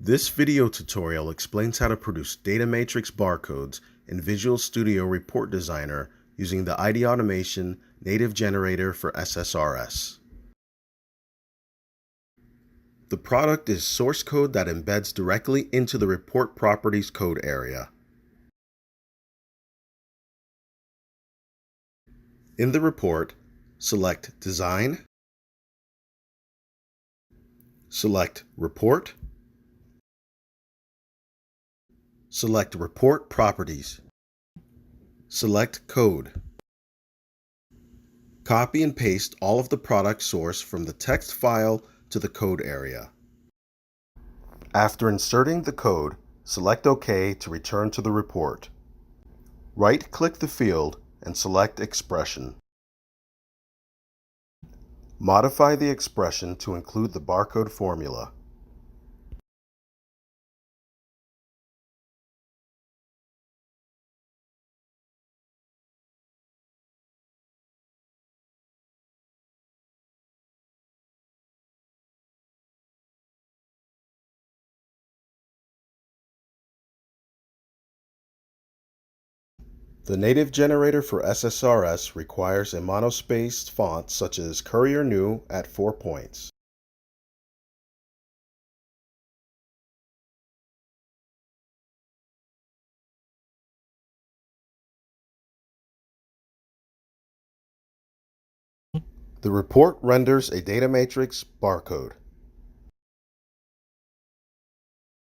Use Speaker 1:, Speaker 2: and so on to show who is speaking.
Speaker 1: This video tutorial explains how to produce data matrix barcodes in Visual Studio Report Designer using the IDAutomation Native Generator for SSRS. The product is source code that embeds directly into the report properties code area. In the report, select Design, select Report, select Report Properties, select Code. Copy and paste all of the product source from the text file to the code area. After inserting the code, select OK to return to the report. Right-click the field and select Expression. Modify the expression to include the barcode formula. The native generator for SSRS requires a monospaced font such as Courier New at 4 points. The report renders a data matrix barcode.